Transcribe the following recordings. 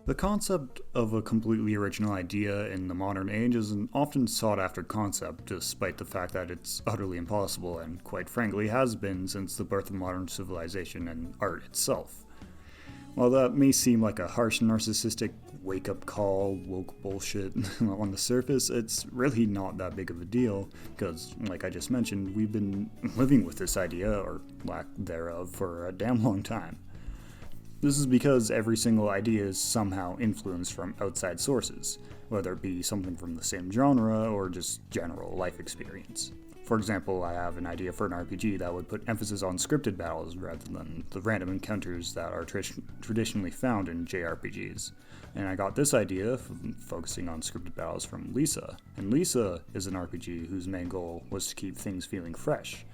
The concept of a completely original idea in the modern age is an often sought after concept, despite the fact that it's utterly impossible and, quite frankly, has been since the birth of modern civilization and art itself. While that may seem like a harsh, narcissistic wake up call, woke bullshit on the surface, it's really not that big of a deal, because, like I just mentioned, we've been living with this idea, or lack thereof, for a damn long time. This is because every single idea is somehow influenced from outside sources, whether it be something from the same genre or just general life experience. For example, I have an idea for an RPG that would put emphasis on scripted battles rather than the random encounters that are traditionally found in JRPGs. And I got this idea from focusing on scripted battles from Lisa. And Lisa is an RPG whose main goal was to keep things feeling fresh,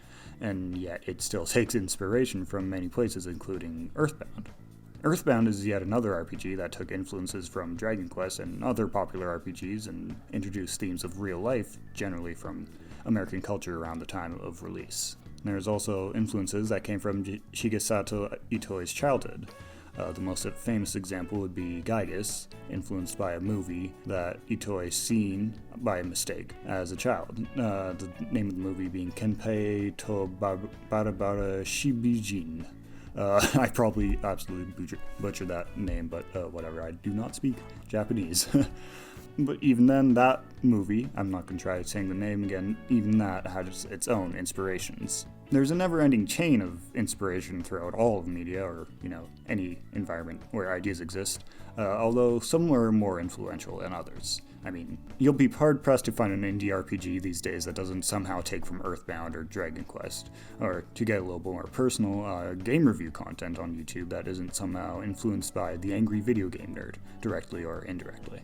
and yet it still takes inspiration from many places, including Earthbound. Earthbound is yet another RPG that took influences from Dragon Quest and other popular RPGs and introduced themes of real life, generally from American culture around the time of release. There's also influences that came from Shigesato Itoi's childhood. The most famous example would be Gygus, influenced by a movie that Itoi seen by mistake as a child. The name of the movie being Kenpei to Barabara Shibijin. I probably absolutely butchered that name, but whatever, I do not speak Japanese. But even then, that movie, I'm not going to try saying the name again, even that had its own inspirations. There's a never-ending chain of inspiration throughout all of media, or, any environment where ideas exist, although some are more influential than others. I mean, you'll be hard-pressed to find an indie RPG these days that doesn't somehow take from Earthbound or Dragon Quest, or to get a little more personal, game review content on YouTube that isn't somehow influenced by the angry video game nerd, directly or indirectly.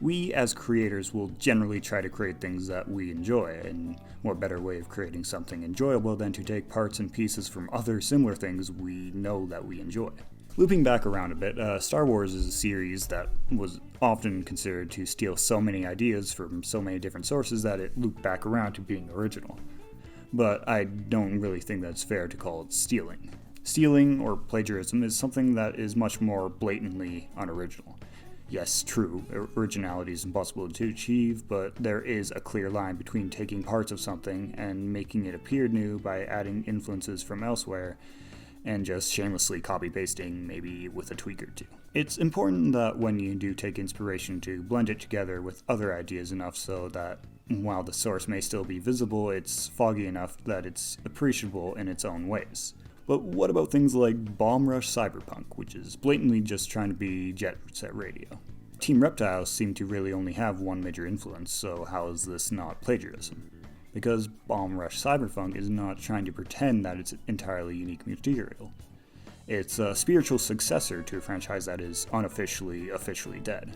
We, as creators, will generally try to create things that we enjoy, and what better way of creating something enjoyable than to take parts and pieces from other similar things we know that we enjoy. Looping back around a bit, Star Wars is a series that was often considered to steal so many ideas from so many different sources that it looped back around to being original. But I don't really think that's fair to call it stealing. Stealing, or plagiarism, is something that is much more blatantly unoriginal. Yes, true, originality is impossible to achieve, but there is a clear line between taking parts of something and making it appear new by adding influences from elsewhere, and just shamelessly copy-pasting, maybe with a tweak or two. It's important that when you do take inspiration to blend it together with other ideas enough so that while the source may still be visible, it's foggy enough that it's appreciable in its own ways. But what about things like Bomb Rush Cyberpunk, which is blatantly just trying to be Jet Set Radio? Team Reptile seem to really only have one major influence, so how is this not plagiarism? Because Bomb Rush Cyberpunk is not trying to pretend that it's entirely unique material. It's a spiritual successor to a franchise that is unofficially dead.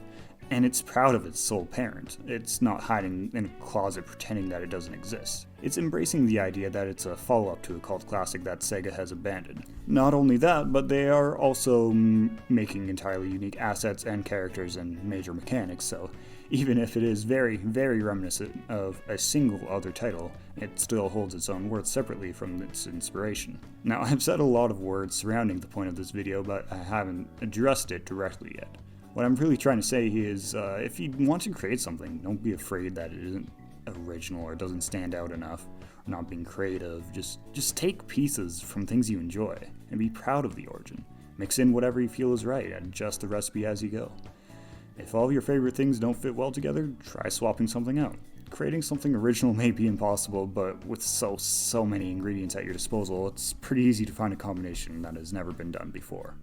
And it's proud of its sole parent. It's not hiding in a closet pretending that it doesn't exist. It's embracing the idea that it's a follow-up to a cult classic that Sega has abandoned. Not only that, but they are also making entirely unique assets and characters and major mechanics, so even if it is very, very reminiscent of a single other title, it still holds its own worth separately from its inspiration. Now, I've said a lot of words surrounding the point of this video, but I haven't addressed it directly yet. What I'm really trying to say is, if you want to create something, don't be afraid that it isn't original or doesn't stand out enough, or not being creative. Just take pieces from things you enjoy, and be proud of the origin. Mix in whatever you feel is right, and adjust the recipe as you go. If all of your favorite things don't fit well together, try swapping something out. Creating something original may be impossible, but with so many ingredients at your disposal, it's pretty easy to find a combination that has never been done before.